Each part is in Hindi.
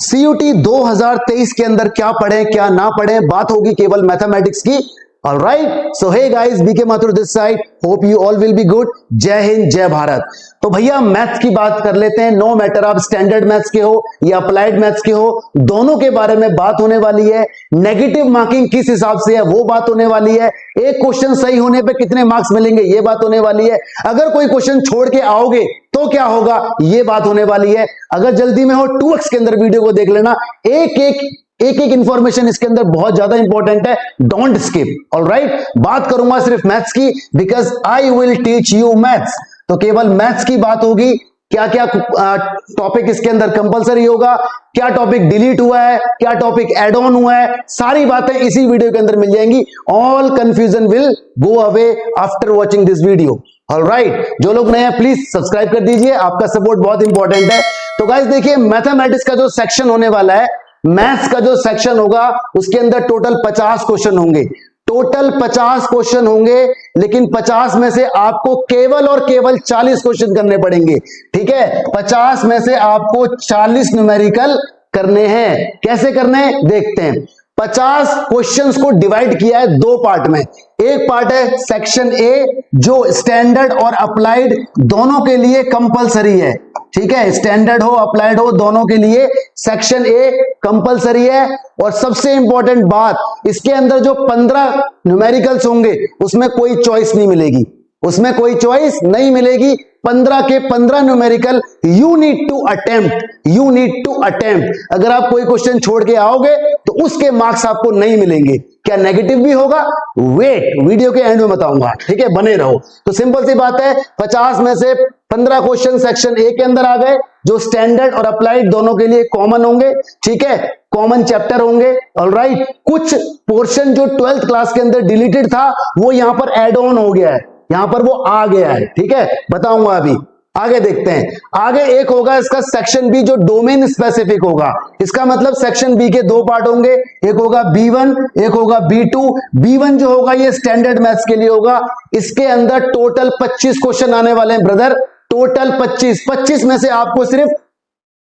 सीयूटी 2023 के अंदर क्या पढ़े क्या ना पढ़े, बात होगी केवल मैथमेटिक्स की। Alright, so hey guys, BK Mathur this side, hope you all will be good. जय हिंद, जय भारत। तो भैया मैथ्स की बात कर लेते हैं। नो मैटर आप स्टैंडर्ड मैथ्स के हो या अप्लाइड मैथ्स के हो, दोनों के बारे में बात होने वाली है। नेगेटिव मार्किंग किस हिसाब से है वो बात होने वाली है। एक क्वेश्चन सही होने पे कितने मार्क्स मिलेंगे ये बात होने वाली है। अगर कोई क्वेश्चन छोड़ के आओगे तो क्या होगा ये बात होने वाली है। अगर जल्दी में हो 2x के अंदर वीडियो को देख लेना, एक एक इंफॉर्मेशन इसके अंदर बहुत ज्यादा इंपॉर्टेंट है, डोंट स्किप। ऑलराइट, बात करूंगा सिर्फ मैथ्स की, because I will teach you maths. तो केवल मैथ्स की बात होगी। क्या क्या टॉपिक इसके अंदर कंपलसरी होगा, क्या टॉपिक डिलीट हुआ है, क्या टॉपिक एड ऑन हुआ है, सारी बातें इसी वीडियो के अंदर मिल जाएंगी। All confusion will go away after watching this video. Alright, जो लोग नए हैं प्लीज सब्सक्राइब कर दीजिए, आपका सपोर्ट बहुत इंपॉर्टेंट है। तो गाइस देखिए, मैथमेटिक्स का जो सेक्शन होने वाला है, मैथ्स का जो सेक्शन होगा, उसके अंदर टोटल 50 क्वेश्चन होंगे। टोटल 50 क्वेश्चन होंगे, लेकिन 50 में से आपको केवल और केवल 40 क्वेश्चन करने पड़ेंगे। ठीक है, 50 में से आपको 40 न्यूमेरिकल करने हैं। कैसे करने हैं देखते हैं। 50 क्वेश्चंस को डिवाइड किया है दो पार्ट में। एक पार्ट है सेक्शन ए, जो स्टैंडर्ड और अप्लाइड दोनों के लिए कंपलसरी है। ठीक है, स्टैंडर्ड हो अप्लाइड हो दोनों के लिए सेक्शन ए कंपलसरी है। और सबसे इंपॉर्टेंट बात, इसके अंदर जो 15 न्यूमेरिकल्स होंगे उसमें कोई चॉइस नहीं मिलेगी, उसमें कोई चॉइस नहीं मिलेगी। 15 के 15 numerical you need to attempt, you need to attempt. अगर आप कोई क्वेश्चन छोड़ के आओगे तो उसके मार्क्स आपको नहीं मिलेंगे। क्या नेगेटिव भी होगा? वेट, वीडियो के एंड में बताऊंगा। ठीक है, बने रहो। तो सिंपल सी बात है, 50 में से 15 क्वेश्चन सेक्शन ए के अंदर आ गए, जो स्टैंडर्ड और अप्लाइड दोनों के लिए कॉमन होंगे। ठीक है, कॉमन चैप्टर होंगे। ऑलराइट, कुछ पोर्शन जो 12th क्लास के अंदर डिलीटेड था वो यहां पर एड ऑन हो गया है, यहां पर वो आ गया है। ठीक है, बताऊंगा अभी। आगे देखते हैं। आगे एक होगा इसका सेक्शन बी, जो डोमेन स्पेसिफिक होगा। इसका मतलब सेक्शन बी के दो पार्ट होंगे, एक होगा B1, एक होगा B2। B1 जो होगा ये स्टैंडर्ड मैथ्स के लिए होगा। इसके अंदर टोटल 25 क्वेश्चन आने वाले हैं ब्रदर, टोटल 25 में से आपको सिर्फ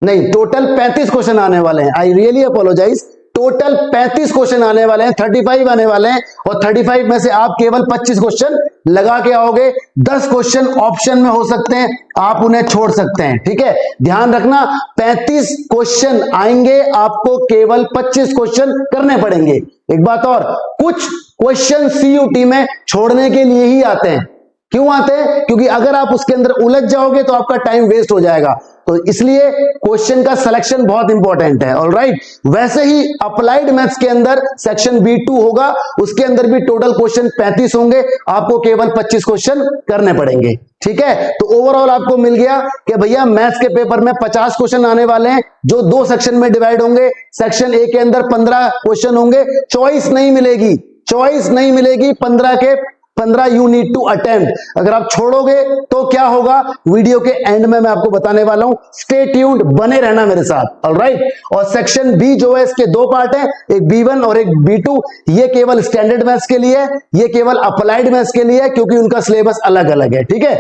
नहीं, टोटल 35 क्वेश्चन आने वाले हैं। I really apologise, total 35 question आने वाले हैं, 35 आने वाले हैं। और 35 में से आप केवल 25 क्वेश्चन लगा के आओगे। 10 क्वेश्चन ऑप्शन में हो सकते हैं, आप उन्हें छोड़ सकते हैं। ठीक है, ध्यान रखना, 35 क्वेश्चन आएंगे, आपको केवल 25 क्वेश्चन करने पड़ेंगे। एक बात और, कुछ क्वेश्चन सीयूटी में छोड़ने के लिए ही आते हैं। क्यों आते हैं? क्योंकि अगर आप उसके अंदर उलझ जाओगे तो आपका टाइम वेस्ट हो जाएगा। तो इसलिए क्वेश्चन का सिलेक्शन बहुत इंपॉर्टेंट है। ऑलराइट, वैसे ही अप्लाइड मैथ्स के अंदर सेक्शन B2 होगा, उसके अंदर भी टोटल क्वेश्चन 35 होंगे, आपको केवल 25 क्वेश्चन करने पड़ेंगे। ठीक है, तो ओवरऑल आपको मिल गया कि भैया मैथ्स के पेपर में 50 क्वेश्चन आने वाले हैं, जो दो सेक्शन में डिवाइड होंगे। सेक्शन ए के अंदर 15 क्वेश्चन होंगे, चॉइस नहीं मिलेगी, चॉइस नहीं मिलेगी। 15 के 15 यू नीड टू अटेम्प्ट। अगर आप छोड़ोगे तो क्या होगा, वीडियो के एंड में मैं आपको बताने वाला हूं। स्टे ट्यून्ड, बने रहना मेरे साथ। ऑलराइट, और सेक्शन बी जो है, इसके दो पार्ट हैं, एक B1 और एक B2। ये केवल स्टैंडर्ड मैथ्स के लिए, ये केवल अप्लाइड मैथ्स के लिए, क्योंकि उनका सिलेबस अलग अलग है। ठीक है,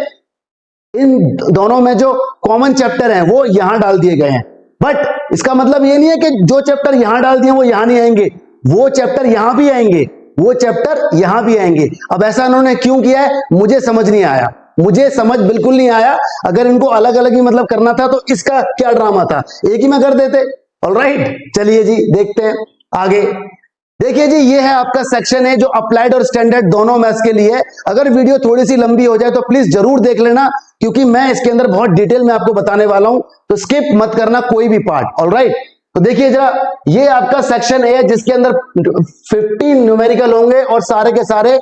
इन दोनों में जो कॉमन चैप्टर हैं वो यहां डाल दिए गए हैं। बट इसका मतलब ये नहीं है कि जो चैप्टर यहां डाल दिए वो यहां नहीं आएंगे, वो चैप्टर यहां भी आएंगे, वो चैप्टर यहां भी आएंगे। अब ऐसा इन्होंने क्यों किया है मुझे समझ नहीं आया, मुझे समझ बिल्कुल नहीं आया। अगर इनको अलग अलग ही मतलब करना था तो इसका क्या ड्रामा था, एक ही में कर देते। ऑलराइट, चलिए जी देखते हैं आगे। देखिए जी, ये है आपका सेक्शन है जो अप्लाइड और स्टैंडर्ड दोनों मैथ्स के लिए है। अगर वीडियो थोड़ी सी लंबी हो जाए तो प्लीज जरूर देख लेना, क्योंकि मैं इसके अंदर बहुत डिटेल में आपको बताने वाला हूं, तो स्किप मत करना कोई भी पार्ट। ऑलराइट, तो देखिए जरा, ये आपका सेक्शन है जिसके अंदर 15 न्यूमेरिकल होंगे और सारे के सारे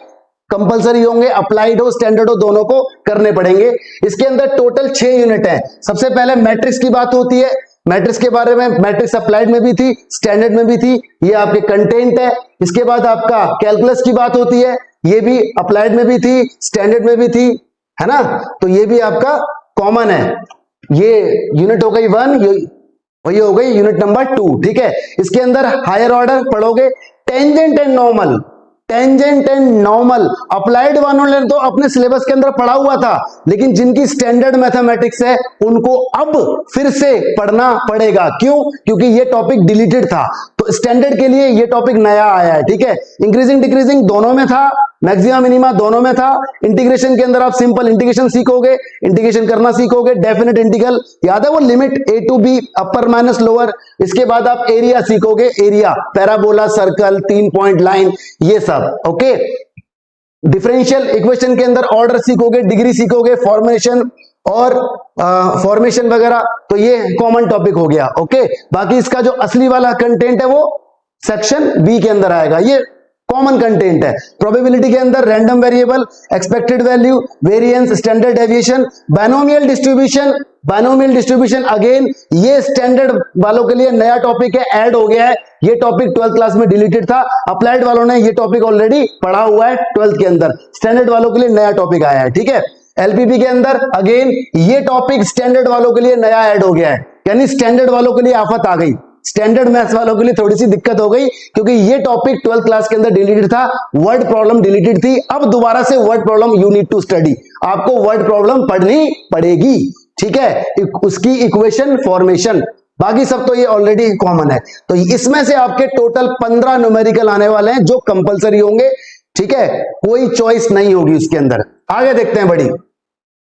कंपलसरी होंगे, अप्लाइड हो स्टैंडर्ड हो दोनों को करने पड़ेंगे। इसके अंदर टोटल 6 यूनिट है। सबसे पहले मैट्रिक्स की बात होती है, मैट्रिक्स के बारे में, मैट्रिक्स अप्लाइड में भी थी, स्टैंडर्ड में भी थी, ये आपके कंटेंट है। इसके बाद आपका कैलकुलस की बात होती है, ये भी अप्लाइड में भी थी, स्टैंडर्ड में भी थी, है ना। तो ये भी आपका कॉमन है। ये यूनिट हो गई 1, और ये हो गई यूनिट नंबर 2। ठीक है, इसके अंदर हायर ऑर्डर पढ़ोगे tangent and normal. Tangent and normal applied वालों ने तो अपने सिलेबस के अंदर पढ़ा हुआ था, लेकिन जिनकी स्टैंडर्ड मैथमेटिक्स है उनको अब फिर से पढ़ना पड़ेगा। क्यों? क्योंकि ये टॉपिक डिलीटेड था, तो स्टैंडर्ड के लिए ये टॉपिक नया आया है। ठीक है, इंक्रीजिंग डिक्रीजिंग दोनों में था, मैक्सिमम मिनिमा दोनों में था। इंटीग्रेशन के अंदर आप सिंपल इंटीग्रेशन सीखोगे, इंटीग्रेशन करना सीखोगे, डेफिनेट इंटीग्रल याद है वो limit a to b upper minus lower. इसके बाद आप एरिया सीखोगे, area parabola, circle, 3 point line, ये सब। ओके, डिफरेंशियल इक्वेशन के अंदर ऑर्डर सीखोगे, डिग्री सीखोगे, फॉर्मेशन और फॉर्मेशन वगैरह, तो ये कॉमन टॉपिक हो गया। ओके, बाकी इसका जो असली वाला कंटेंट है वो सेक्शन बी के अंदर आएगा, ये कॉमन कंटेंट है। प्रोबेबिलिटी के अंदर random variable, expected value, variance, standard deviation, binomial distribution. Binomial distribution again ये स्टैंडर्ड वालों के लिए नया टॉपिक है, ऐड हो गया है। ये टॉपिक 12th क्लास में डिलीटेड था, अप्लाइड वालों ने ये टॉपिक ऑलरेडी पढ़ा हुआ है 12th के अंदर, स्टैंडर्ड वालों के लिए नया टॉपिक आया है। ठीक है, एलपीपी के अंदर अगेन ये टॉपिक स्टैंडर्ड वालों के लिए नया ऐड हो गया है, यानी स्टैंडर्ड वालों के लिए आफत आ गई, स्टैंडर्ड मैथ्स वालों के लिए थोड़ी सी दिक्कत हो गई, क्योंकि ये टॉपिक 12th क्लास के अंदर डिलीटेड था, वर्ड प्रॉब्लम डिलीटेड थी। अब दोबारा से word problem you need to study, आपको वर्ड प्रॉब्लम पढ़नी पड़ेगी। ठीक है, उसकी इक्वेशन, फॉर्मेशन, बाकी सब तो ये ऑलरेडी कॉमन है। तो इसमें से आपके टोटल 15 न्यूमेरिकल आने वाले हैं जो कंपलसरी होंगे। ठीक है, कोई चॉइस नहीं होगी उसके अंदर। आगे देखते हैं, बड़ी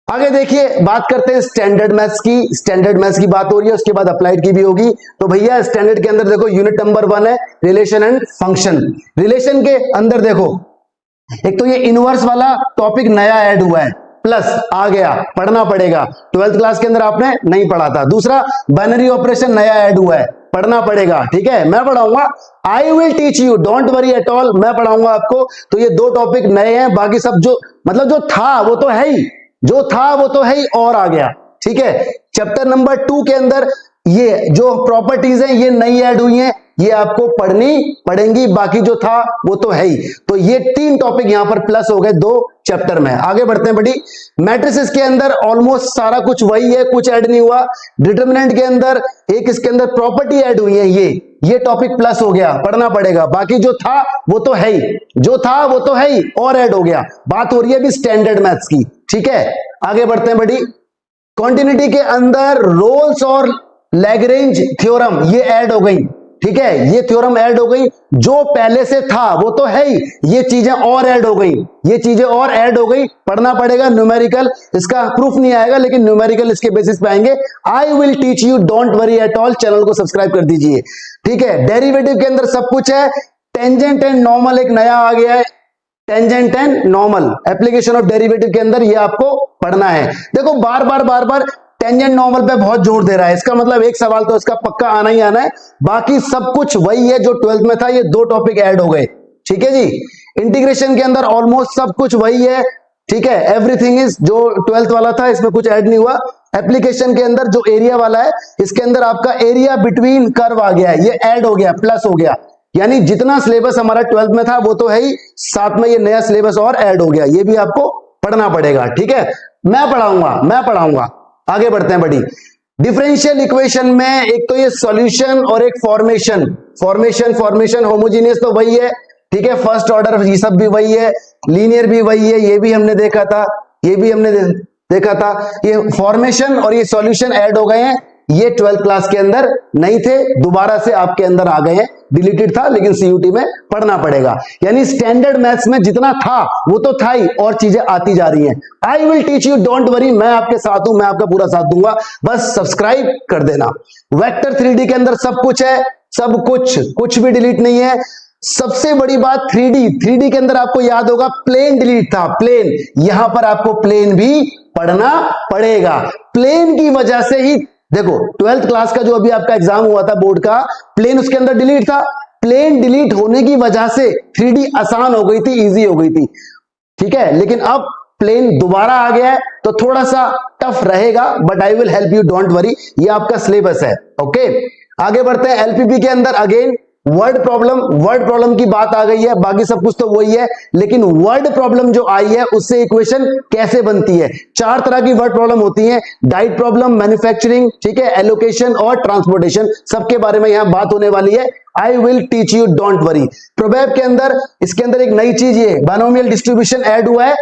आगे देखिए, बात करते हैं स्टैंडर्ड मैथ्स की। स्टैंडर्ड मैथ्स की बात हो रही है, उसके बाद अप्लाइड की भी होगी। तो भैया स्टैंडर्ड के अंदर देखो, यूनिट नंबर 1 है रिलेशन एंड फंक्शन। रिलेशन के अंदर देखो, एक तो ये इनवर्स वाला टॉपिक नया ऐड हुआ है, प्लस आ गया, पढ़ना पड़ेगा। 12th क्लास के अंदर आपने नहीं पढ़ा था। दूसरा, बाइनरी ऑपरेशन नया ऐड हुआ है, पढ़ना पड़ेगा। ठीक है, मैं पढ़ाऊंगा, आई will teach you, don't worry at all, मैं पढ़ाऊंगा आपको। तो ये 2 टॉपिक नए हैं, बाकी सब जो मतलब जो था वो तो है ही, जो था वो तो है ही, और आ गया। ठीक है, चैप्टर नंबर 2 के अंदर ये जो प्रॉपर्टीज हैं ये नई ऐड हुई हैं, ये आपको पढ़नी पड़ेंगी, बाकी जो था वो तो है ही। तो ये 3 टॉपिक यहां पर प्लस हो गए 2 चैप्टर में। आगे बढ़ते हैं बड़ी। मैट्रिसेस के अंदर ऑलमोस्ट सारा कुछ वही है, कुछ ऐड नहीं हुआ। डिटरमिनेंट के अंदर एक इसके अंदर प्रॉपर्टी ऐड हुई है, ये टॉपिक प्लस हो गया, पढ़ना पड़ेगा। बाकी जो था वो तो है ही, जो था वो तो है ही, और ऐड हो गया। बात हो रही है अभी स्टैंडर्ड मैथ्स की। ठीक है, आगे बढ़ते हैं बड़ी। कॉन्टिन्यूटी के अंदर रोल्स और लैग्रेंज थ्योरम ये ऐड हो गई। ठीक है, ये थ्योरम ऐड हो गई, जो पहले से था वो तो है ही, ये चीजें और ऐड हो गई, ये चीजें और ऐड हो गई, पढ़ना पड़ेगा। न्यूमेरिकल, इसका प्रूफ नहीं आएगा, लेकिन न्यूमेरिकल इसके बेसिस पे आएंगे। आई will teach you, don't worry at all. Channel को सब्सक्राइब कर दीजिए। ठीक है, डेरिवेटिव के अंदर सब कुछ है। टेंजेंट एंड नॉर्मल एक नया आ गया है, tangent and normal, application of derivative के अंदर ये आपको पढ़ना है। देखो बार बार टेंजेंट नॉर्मल पे बहुत जोर दे रहा है, इसका मतलब एक सवाल तो इसका पक्का आना ही आना है। बाकी सब कुछ वही है जो 12th में था, ये 2 टॉपिक ऐड हो गए। ठीक है जी, इंटीग्रेशन के अंदर ऑलमोस्ट सब कुछ वही है। ठीक है, एवरीथिंग इज, जो 12th वाला था इसमें कुछ ऐड नहीं हुआ। एप्लीकेशन के अंदर जो एरिया वाला है, इसके अंदर आपका एरिया बिटवीन कर्व आ गया है, ये ऐड हो गया, प्लस हो गया। यानी जितना सिलेबस हमारा 12th में था वो तो है ही, साथ में ये नया सिलेबस और ऐड हो गया, ये भी आपको पढ़ना पड़ेगा। ठीक है, मैं पढ़ाऊंगा। आगे बढ़ते हैं बड़ी। डिफरेंशियल इक्वेशन में एक तो ये सॉल्यूशन और एक फॉर्मेशन होमोजेनियस तो वही है। ठीक है, फर्स्ट ऑर्डर ये सब भी वही है, लीनियर भी वही है, ये भी हमने देखा था, ये भी हमने देखा था। ये फॉर्मेशन और ये सॉल्यूशन ऐड हो गए हैं, ये 12th क्लास के अंदर नहीं थे, दोबारा से आपके अंदर आ गए हैं। डिलीटेड था लेकिन सीयूटी में पढ़ना पड़ेगा। यानी स्टैंडर्ड मैथ्स में जितना था वो तो था ही, और चीजें आती जा रही हैं। आई will teach you, don't worry, मैं आपके साथ हूं, मैं आपका पूरा साथ दूंगा, बस सब्सक्राइब कर देना। वेक्टर 3D के अंदर सब कुछ है, सब कुछ भी डिलीट नहीं है। सबसे बड़ी बात 3D के अंदर आपको याद होगा प्लेन डिलीट था, प्लेन, यहां पर आपको प्लेन भी पढ़ना पड़ेगा। प्लेन की वजह से ही देखो 12th क्लास का जो अभी आपका एग्जाम हुआ था बोर्ड का, प्लेन उसके अंदर डिलीट था। प्लेन डिलीट होने की वजह से 3D आसान हो गई थी, इजी हो गई थी। ठीक है, लेकिन अब प्लेन दोबारा आ गया है तो थोड़ा सा टफ रहेगा, but I will help you, don't worry, ये आपका सिलेबस है। ओके, आगे बढ़ते हैं। एलपीपी के अंदर अगेन वर्ड प्रॉब्लम की बात आ गई है, बाकी सब कुछ तो वही है, लेकिन वर्ड प्रॉब्लम जो आई है उससे इक्वेशन कैसे बनती है। 4 तरह की वर्ड प्रॉब्लम होती है, डाइट प्रॉब्लम, मैन्युफैक्चरिंग, ठीक है, एलोकेशन और ट्रांसपोर्टेशन, सबके बारे में यहां बात होने वाली है। I will teach you, don't worry. प्रोबेब के अंदर, इसके अंदर एक नई चीज ये बायनोमियल डिस्ट्रीब्यूशन ऐड हुआ है,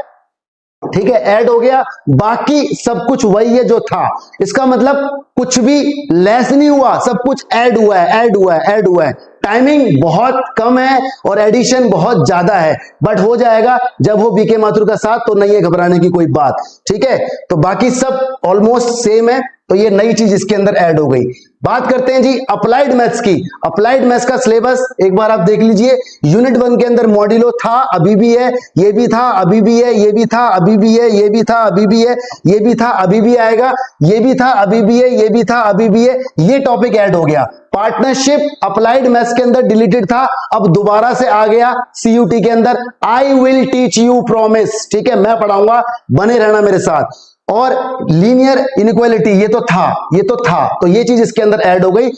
ठीक है, ऐड हो गया, बाकी सब कुछ वही है जो था। इसका मतलब कुछ भी लेस नहीं हुआ, सब कुछ ऐड हुआ है, ऐड हुआ है, ऐड हुआ है। टाइमिंग बहुत कम है और एडिशन बहुत ज्यादा है, बट हो जाएगा जब हो बीके माथुर का साथ, तो नहीं है घबराने की कोई बात, ठीक है। तो बाकी सब ऑलमोस्ट सेम है, तो ये नई चीज इसके अंदर ऐड हो गई। बात करते हैं जी अप्लाइड मैथ्स की। अप्लाइड मैथ्स का सिलेबस एक बार आप देख लीजिए। यूनिट 1 के अंदर मॉड्यूलो था, अभी भी है, ये भी था, अभी भी है, ये भी था, अभी भी है, ये भी था, अभी भी है, ये भी था, अभी भी आएगा, ये भी था, अभी भी है, ये भी था, अभी भी है, ये टॉपिक ऐड हो गया। पार्टनरशिप अप्लाइड मैथ्स के अंदर डिलीटेड था, अब दोबारा से आ गया सीयूटी के अंदर। आई विल टीच यू, प्रॉमिस, ठीक है, मैं पढ़ाऊंगा, बने रहना मेरे साथ। और लीनियर इनइक्वालिटी ये तो था, ये तो था, तो ये चीज इसके अंदर ऐड हो गई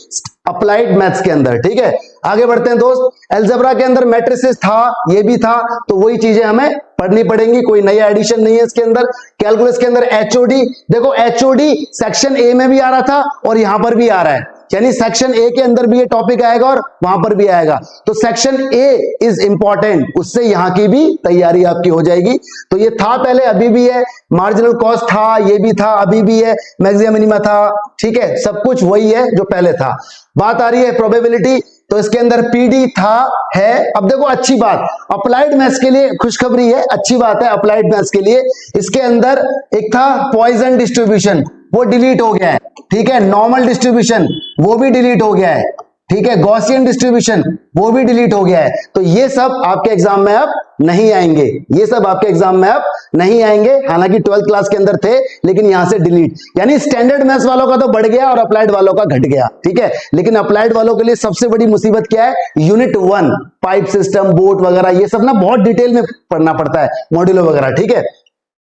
अप्लाइड मैथ्स के अंदर, ठीक है। आगे बढ़ते हैं दोस्त। अलजेब्रा के अंदर मैट्रिसेस था, ये भी था, तो वही चीजें हमें पढ़नी पड़ेंगी, कोई नया एडिशन नहीं है इसके अंदर। कैलकुलस के अंदर एचओडी, देखो एचओडी सेक्शन ए में भी आ रहा था और यहां पर भी आ रहा है, यानी सेक्शन ए के अंदर भी ये टॉपिक आएगा और वहां पर भी आएगा, तो सेक्शन ए इज इंपॉर्टेंट, उससे यहां की भी तैयारी आपकी हो जाएगी। तो ये था पहले, अभी भी है, मार्जिनल कॉस्ट था, ये भी था, अभी भी है, मैक्सिमम मिनिमा था, ठीक है, सब कुछ वही है जो पहले था। बात आ रही है प्रोबेबिलिटी, तो इसके अंदर पीडी था, है। अब देखो अच्छी बात, अप्लाइड मैथ्स के लिए खुशखबरी है, अच्छी बात है अप्लाइड मैथ्स के लिए। इसके अंदर एक था पॉइजन डिस्ट्रीब्यूशन, वो डिलीट हो गया है, ठीक है। नॉर्मल डिस्ट्रीब्यूशन वो भी डिलीट हो गया है, ठीक है। गॉसियन डिस्ट्रीब्यूशन वो भी डिलीट हो गया है। तो ये सब आपके एग्जाम में अब नहीं आएंगे, ये सब आपके एग्जाम में अब नहीं आएंगे, हालांकि 12th क्लास के अंदर थे, लेकिन यहां से डिलीट, यानी स्टैंडर्ड मैथ्स वालों का तो बढ़ गया और अप्लाइड वालों का घट गया, ठीक है। लेकिन अप्लाइड वालों के लिए सबसे बड़ी मुसीबत क्या है, यूनिट 1 पाइप सिस्टम, बोट वगैरह, ये सब ना बहुत डिटेल में पढ़ना पड़ता है, मॉड्यूलो वगैरह, ठीक है।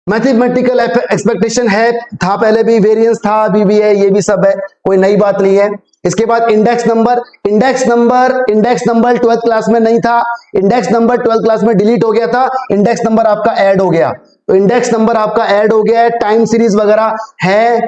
मैथमेटिकल एक्सपेक्टेशन है, था पहले भी, वेरिएंस था, अभी भी है, ये भी सब है, कोई नई बात नहीं है। इसके बाद index number, index number 12th class में नहीं था, इंडेक्स नंबर 12th क्लास में डिलीट हो गया था, इंडेक्स नंबर आपका ऐड हो गया, तो इंडेक्स नंबर आपका ऐड हो गया है। टाइम सीरीज वगैरह है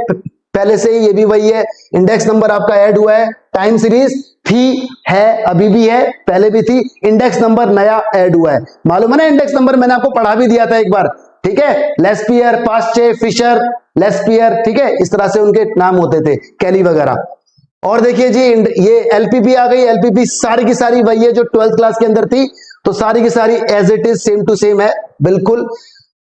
पहले से ही, ये भी वही है, इंडेक्स नंबर आपका ऐड हुआ है। टाइम सीरीज थी, है, अभी भी है, पहले भी थी, इंडेक्स नंबर नया ऐड हुआ है। मालूम है ना, इंडेक्स नंबर मैंने आपको पढ़ा भी दिया था एक बार, ठीक है। लेस्पियर, पास्चे, फिशर, लेस्पियर, ठीक है, इस तरह से उनके नाम होते थे, कैली वगैरह। और देखिए जी ये एलपीपी आ गई, एलपीपी सारी की सारी वही है जो 12th क्लास के अंदर थी, तो सारी की सारी as it is, same to same है, बिल्कुल।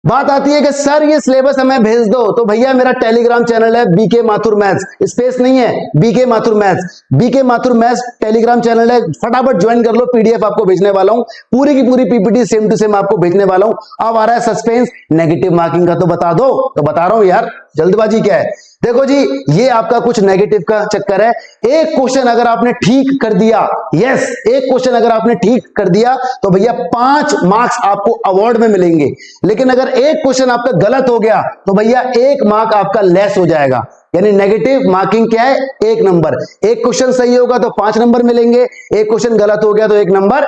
बात आती है कि सर ये सिलेबस हमें भेज दो, तो भैया मेरा टेलीग्राम चैनल है बीके माथुर मैथ्स, स्पेस नहीं है, BK Mathur maths, BK Mathur maths Telegram channel है, फटाफट ज्वाइन कर लो, पीडीएफ आपको भेजने वाला हूं, पूरी की पूरी पीपीटी सेम टू सेम आपको भेजने वाला हूं। अब आ रहा है सस्पेंस, नेगेटिव मार्किंग का तो बता दो, तो बता रहा हूं यार, जल्दबाजी क्या है। देखो जी, ये आपका कुछ नेगेटिव का चक्कर है। एक क्वेश्चन अगर आपने ठीक कर दिया, यस, एक क्वेश्चन अगर आपने ठीक कर दिया तो भैया 5 मार्क्स आपको अवार्ड में मिलेंगे, लेकिन अगर एक क्वेश्चन आपका गलत हो गया तो भैया 1 मार्क आपका लेस हो जाएगा, यानी नेगेटिव मार्किंग क्या है, 1 नंबर। एक क्वेश्चन सही होगा तो 5 नंबर मिलेंगे, एक क्वेश्चन गलत हो गया तो 1 नंबर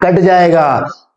कट जाएगा।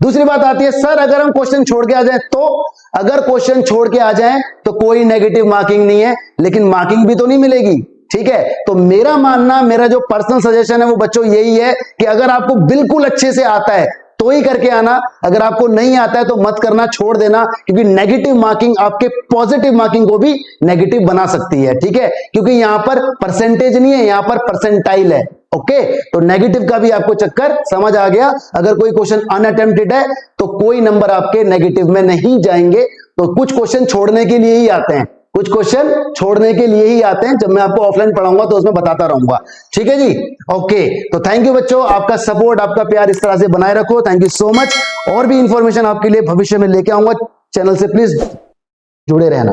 दूसरी बात आती है, सर अगर हम क्वेश्चन छोड़ के आ जाए तो, अगर क्वेश्चन छोड़ के आ जाए तो कोई नेगेटिव मार्किंग नहीं है, लेकिन मार्किंग भी तो नहीं मिलेगी, ठीक है। तो मेरा मानना, मेरा जो पर्सनल सजेशन है वो बच्चों यही है कि अगर आपको बिल्कुल अच्छे से आता है तो ही करके आना, अगर आपको नहीं आता है तो मत करना, छोड़ देना, क्योंकि नेगेटिव मार्किंग आपके पॉजिटिव मार्किंग को भी नेगेटिव बना सकती है, ठीक है। क्योंकि यहां पर परसेंटेज नहीं है, यहां पर परसेंटाइल है, ओके। तो नेगेटिव का भी आपको चक्कर समझ आ गया। अगर कोई क्वेश्चन अनअटेम्प्टेड है तो कोई नंबर आपके नेगेटिव में नहीं जाएंगे, तो कुछ क्वेश्चन छोड़ने के लिए ही आते हैं, कुछ क्वेश्चन छोड़ने के लिए ही आते हैं। जब मैं आपको ऑफलाइन पढ़ाऊंगा तो उसमें बताता रहूंगा, ठीक है जी, ओके। तो थैंक यू बच्चों, आपका सपोर्ट, आपका प्यार इस तरह से बनाए रखो, थैंक यू सो मच। और भी इंफॉर्मेशन आपके लिए भविष्य में लेके आऊंगा, चैनल से प्लीज जुड़े रहना।